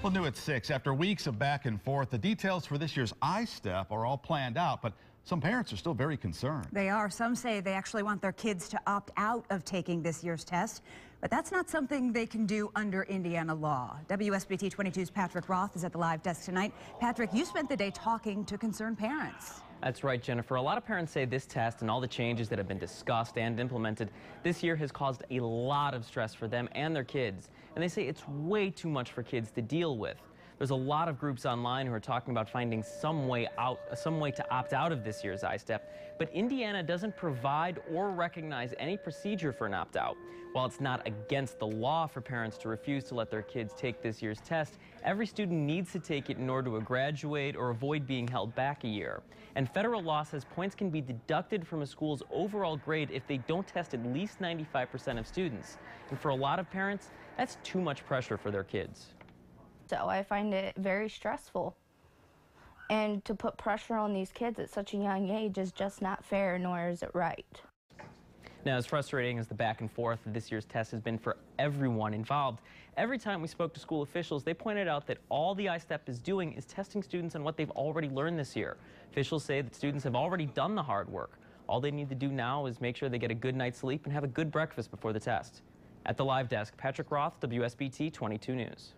Well, new at 6. After weeks of back and forth, the details for this year's ISTEP are all planned out, but some parents are still very concerned. They are. Some say they actually want their kids to opt out of taking this year's test, but that's not something they can do under Indiana law. WSBT-22's Patrick Roth is at the live desk tonight. Patrick, you spent the day talking to concerned parents. That's right, Jennifer. A lot of parents say this test and all the changes that have been discussed and implemented this year has caused a lot of stress for them and their kids. And they say it's way too much for kids to deal with. There's a lot of groups online who are talking about finding some way to opt out of this year's ISTEP, but Indiana doesn't provide or recognize any procedure for an opt-out. While it's not against the law for parents to refuse to let their kids take this year's test, every student needs to take it in order to graduate or avoid being held back a year. And federal law says points can be deducted from a school's overall grade if they don't test at least 95% of students. And for a lot of parents, that's too much pressure for their kids. So I find it very stressful, and to put pressure on these kids at such a young age is just not fair, nor is it right. Now, as frustrating as the back and forth of this year's test has been for everyone involved, every time we spoke to school officials, they pointed out that all the ISTEP is doing is testing students on what they've already learned this year. Officials say that students have already done the hard work. All they need to do now is make sure they get a good night's sleep and have a good breakfast before the test. At the live desk, Patrick Roth, WSBT 22 News.